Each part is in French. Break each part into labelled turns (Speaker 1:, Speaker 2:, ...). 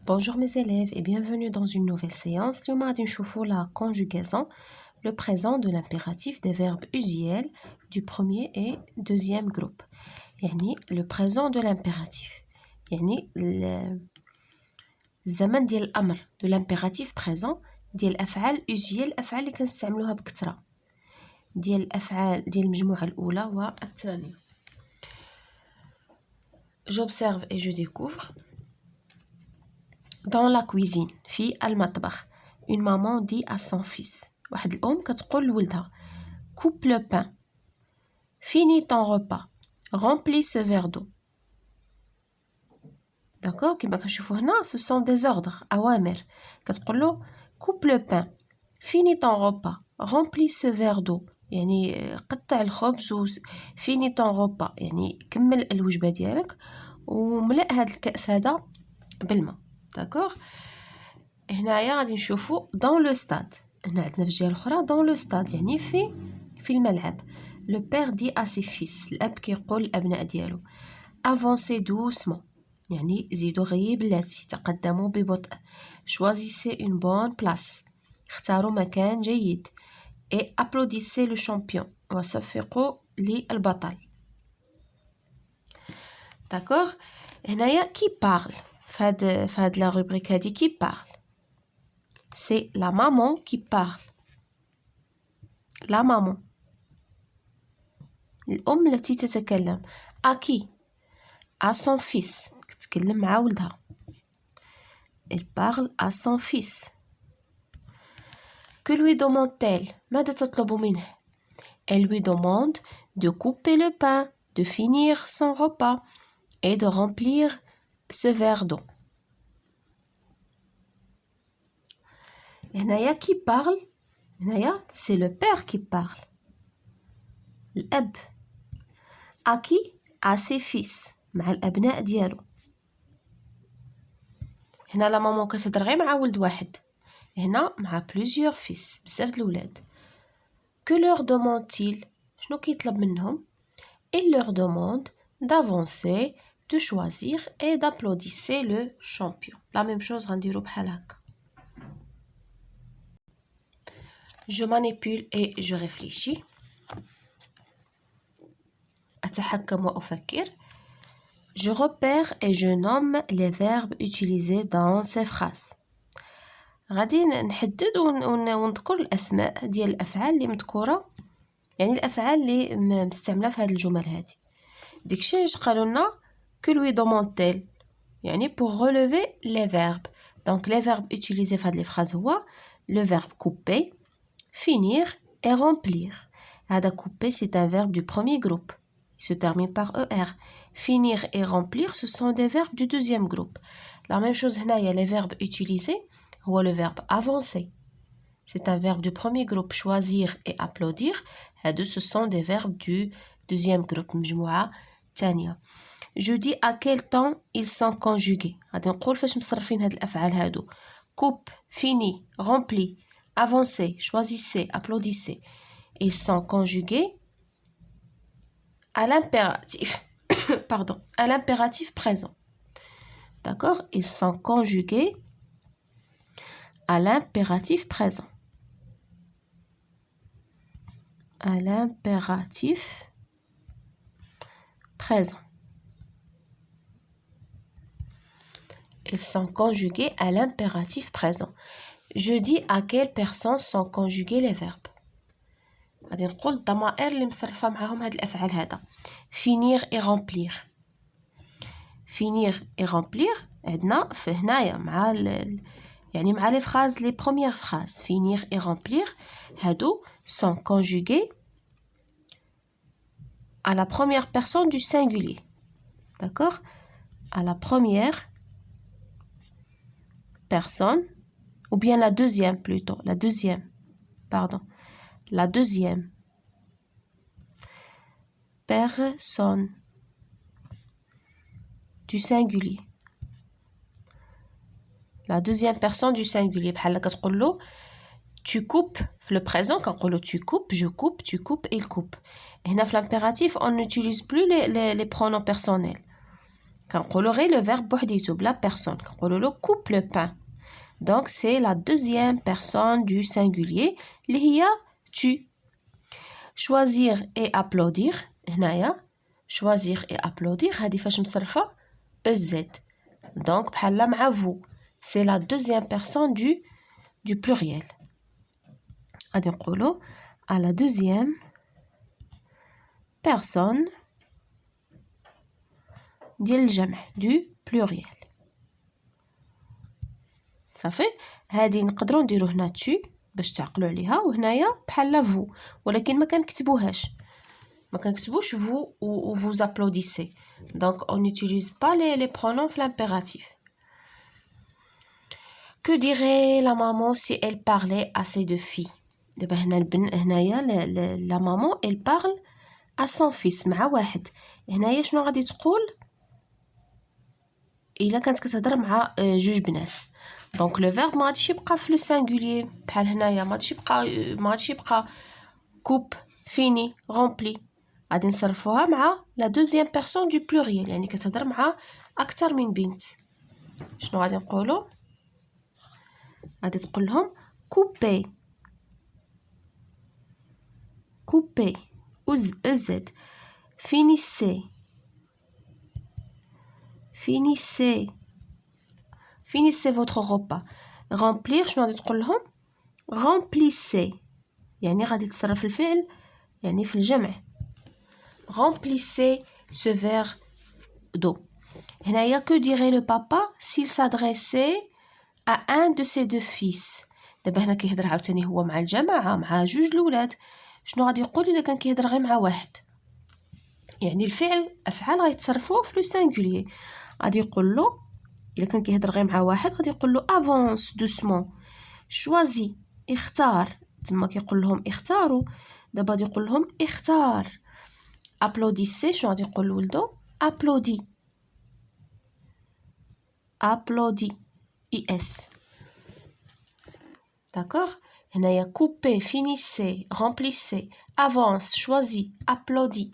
Speaker 1: Bonjour mes élèves et bienvenue dans une nouvelle séance. اليوم غادي نشوفوا la conjugaison, le présent de l'impératif des verbes usuels du premier et deuxième groupe. يعني le présent de l'impératif. يعني الزمن ديال الأمر de l'impératif présent ديال الأفعال usuel الأفعال اللي كنستعملوها بكثرة. ديال الأفعال ديال المجموعة الأولى والثانية. J'observe et je découvre. Dans la cuisine, في المطبخ, une maman dit à son fils. واحد الأم كتقول لولدها coupe le pain. Finis ton repas. Remplis ce verre d'eau. D'accord كما كنشوفوا هنا ce sont des ordres أوامر. كتقول له coupe le pain. Finis ton repas. Remplis ce verre d'eau. يعني قطع الخبز و finis ton repas. يعني كمل الوجبة ديالك وملأ هذا الكأس هذا بالماء. داكوغ هنايا غادي نشوفوا dans le stade. هنا عندنا في الجهه الاخرى dans le stade يعني في الملعب. le père dit à ses fils. الاب كيقول للابناء ديالو avancez doucement يعني زيدوا غير بلاتي تقدموا ببطء. choisissez une bonne place اختاروا مكان جيد. et applaudissez le champion وصفقوا للبطل. داكوغ هنايا qui parle فهاد la rubrique هادي qui parle. C'est la maman qui parle. La maman. الأم التي تتكلم. À qui? À son fils. كتكلم مع ولدها. Elle parle à son fils. Que lui demande-t-elle? ماذا تطلب منه؟ Elle lui demande de couper le pain, de finir son repas et de remplir ce verre d'eau. هنايا qui parle هنايا c'est le père qui parle. الأب. à qui? à ses fils مع الأبناء ديالو. هنا لا مامون كتهضر غير مع ولد واحد. هنا مع plusieurs fils بزاف د الولاد. que leur demande-t-il? شنو كيطلب منهم؟ il leur demande d'avancer, de choisir et d'applaudisser le champion. la même chose غنديرو بحال هكا. Je manipule et je réfléchis. أتحكم وأفكر. Je repère et je nomme les verbes utilisés dans ces phrases. غادي نحدد ونذكر الأسماء ديال الأفعال اللي مذكورة. يعني الأفعال اللي مستعملة في هذه الجمل هذه. داكشي علاش قالوا لنا que lui demande-t-elle يعني pour relever les verbes. donc les verbes utilisés في هذه les phrases هو le verbe couper, finir et remplir. هذا couper c'est un verbe du premier groupe. Il se termine par ER. Finir et remplir, ce sont des verbes du deuxième groupe. La même chose, il y a les verbes utilisés. Ou le verbe avancer. C'est un verbe du premier groupe. Choisir et applaudir. Ce sont des verbes du deuxième groupe. Je dis à quel temps ils sont conjugués. Coupe, fini, rempli, avancez, choisissez, applaudissez. Ils sont conjugués à l'impératif. Pardon, à l'impératif présent. D'accord? Ils sont conjugués à l'impératif présent. À l'impératif présent. Ils sont conjugués à l'impératif présent. Je dis à quelles personnes sont conjugués les verbes. غادي نقول الضمائر اللي مصرفه معاهم هاد الافعال هذا. finir et remplir. finir et remplir عندنا في هنايا مع يعني مع les phrases les premières phrases. finir et remplir هادو sont conjugués à la première personne du singulier. d'accord? à la première personne ou bien la deuxième plutôt. la deuxième personne du singulier. La deuxième personne du singulier. بحال كتقول له tu coupes في le présent كنقول له tu coupes, je coupe, tu coupes, il coupe. هنا في l'impératif on n'utilise plus les pronoms personnels. كنقولوا غير le verbe بوحديتو بلا personne كنقولوا له coupe le pain. Donc c'est la deuxième personne du singulier اللي هي tu. choisir et applaudir هنايا choisir et applaudir هذه فاش مصرفه ez. Donc بحال مع vous c'est la deuxième personne du pluriel. غادي نقولوا à la deuxième personne ديال الجمع du pluriel. صافي هذه نقدروا نديرو هنا tu باش تعقلوا عليها وهنايا بحال vous ولكن ما كنكتبوهاش ما كنكتبوش vous ou vous applaudissez. Donc on n'utilise pas les pronoms في l'impératif. Que dirait la maman si elle parlait à ses deux filles? دابا هنا هنايا la maman elle parle à son fils مع واحد. هنايا شنو غادي تقول الا كانت كتهضر مع جوج بنات؟ دونك لو فيرب ما غاديش يبقى في لو سينغولير بحال هنايا ما غاديش يبقى كوب فيني رومبلي. غادي نصرفوها مع لا دوزيام بيرسون دو بلوريال يعني كتهضر مع اكثر من بنت. شنو غادي نقولوا؟ غادي تقول لهم كوبي كوبي ازد فينيسي finissez votre repas. remplir شنو غادي تقول لهم؟ remplissez يعني غادي تصرف الفعل يعني في الجمع. remplissez ce verre d'eau. هنايا que dirait le papa s'il s'adressait à un de ses deux fils. دابا هنا كيهضر عاوتاني هو مع الجماعه مع جوج الاولاد. شنو غادي يقول الا كان كيهضر غير مع واحد؟ يعني الافعال غيتصرفوا في لو سينغولير. غادي يقول له الا كان كيهضر غير مع واحد غادي يقول له افونس دوسمون شوازي اختار. تما كيقول لهم اختاروا دابا غادي يقول لهم اختار. ابلوديسي شنو غادي يقول لولدو؟ ابلودي اي اس. داكوغ هنايا كوبي فينيسي رومبليسي افونس شوازي ابلودي.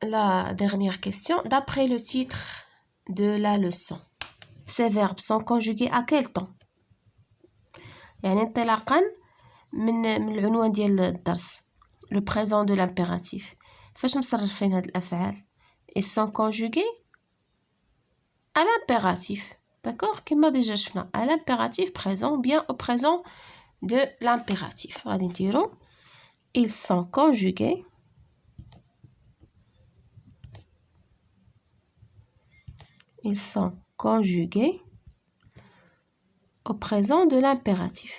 Speaker 1: La dernière question, d'après le titre de la leçon, ces verbes sont conjugués à quel temps? يعني انطلاقا من العنوان ديال الدرس le présent de l'impératif فاش مصرفين هاد الافعال؟ ils sont conjugués à l'impératif. d'accord كما ديجا شفنا à l'impératif présent ou bien au présent de l'impératif. غادي نديرو ils sont conjugués au présent de l'impératif.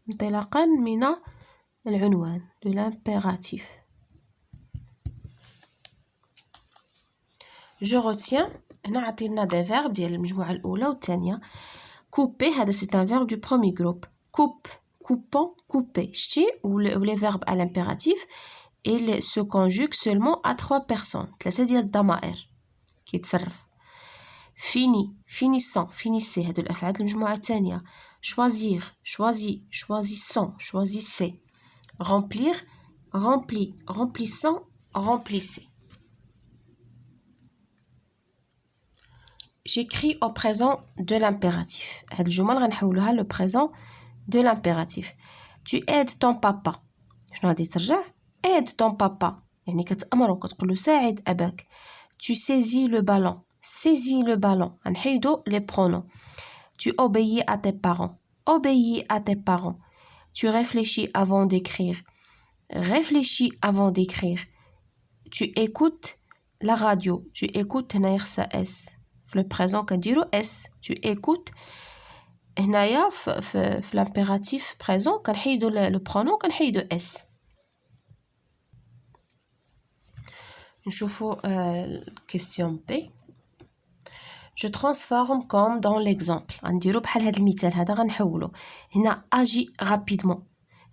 Speaker 1: انطلاقا من العنوان de l'impératif. je retiens هنا عطينا des verbes ديال المجموعة الأولى والثانية. couper هذا c'est un verbe du premier groupe. coupe coupant couper شتي ou les verbes à l'impératif il se conjugue seulement à 3 personnes. 3 ديال الضمائر كيتصرف. fini finissant finissez هادو الافعال المجموعه الثانيه. choisir choisi choisissant choisissez. remplir rempli remplissant remplissez. j'écris au présent de l'impératif. هاد الجمل غنحولوها le présent de l'impératif. tu aides ton papa. شنو غادي ترجع؟ aide ton papa يعني كتأمرو كتقولو ساعد أباك. tu saisis le ballon saisis le ballon غنحيدو les pronoms. tu obéis à tes parents obéis à tes parents. tu réfléchis avant d'écrire réfléchis avant d'écrire. tu écoutes la radio tu écoutes هنايا خصها s في le présent كنديرو s. tu écoutes هنايا في l'impératif présent كنحيدو le pronom كنحيدو s. نشوفوا question B. je transforme comme dans l'exemple. غنديرو بحال هذا المثال هذا غنحولو. هنا agis rapidement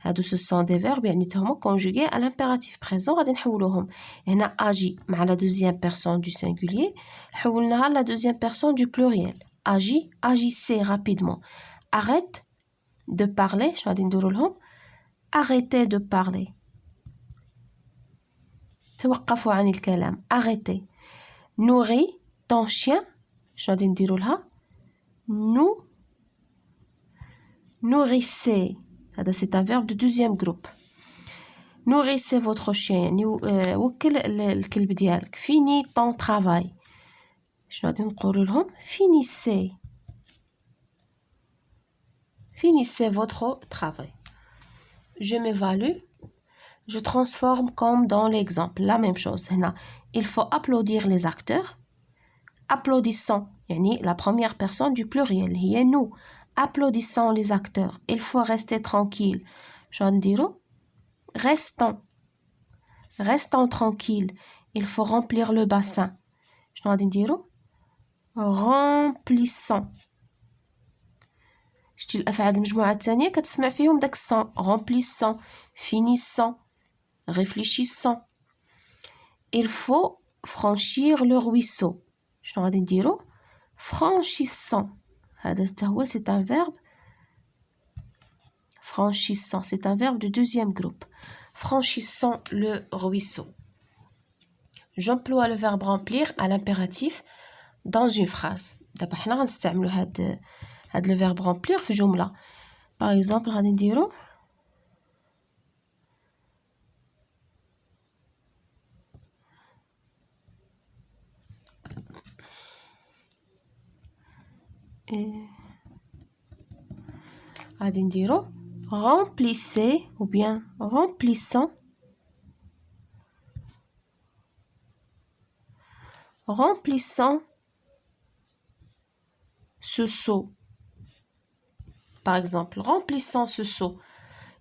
Speaker 1: هادو ce sont des verbes يعني تهما conjugués à l'impératif présent غادي نحولوهم. هنا agis مع la deuxième personne du singulier حولناها la deuxième personne du pluriel. agis agissez rapidement. arrête de parler شنو غادي نديرو لهم؟ arrêtez de parler توقفوا عن الكلام. arrêtez. nourris ton chien. شنو غادي نديرو لها؟ nourrissez. هذا c'est un verbe de deuxième groupe. nourrissez votre chien يعني وكل الكلب ديالك. finis ton travail. شنو غادي نقولوا لهم؟ finissez votre travail. je m'évalue. Je transforme comme dans l'exemple. La même chose. هنا il faut applaudir les acteurs. applaudissons يعني la première personne du pluriel هي nous. applaudissons les acteurs. Il faut rester tranquille. شنو نديرو؟ restons tranquille. Il faut remplir le bassin. شنو غادي نديرو؟ remplissons. شتي الافعال المجموعه الثانيه كتسمع فيهم داك الصون. remplissons, finissons, réfléchissons. Il faut franchir le ruisseau. شنو غادي نديرو؟ franchissons. هذا حتى هو c'est un verbe. franchissons, c'est un verbe de deuxième groupe. franchissons le ruisseau. J'emploie le verbe remplir à l'impératif dans une phrase. دابا حنا غنستعملوا هاد le verbe remplir في جملة. par exemple غادي نديرو غادي نديرو remplissez ou bien remplissons ce seau. par exemple remplissons ce seau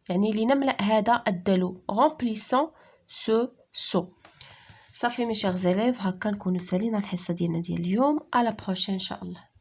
Speaker 1: يعني لنملأ هذا الدلو. remplissons ce seau. صافي mes chers élèves هكا نكونوا سالينا الحصة ديالنا ديال اليوم. à la prochaine إن شاء الله.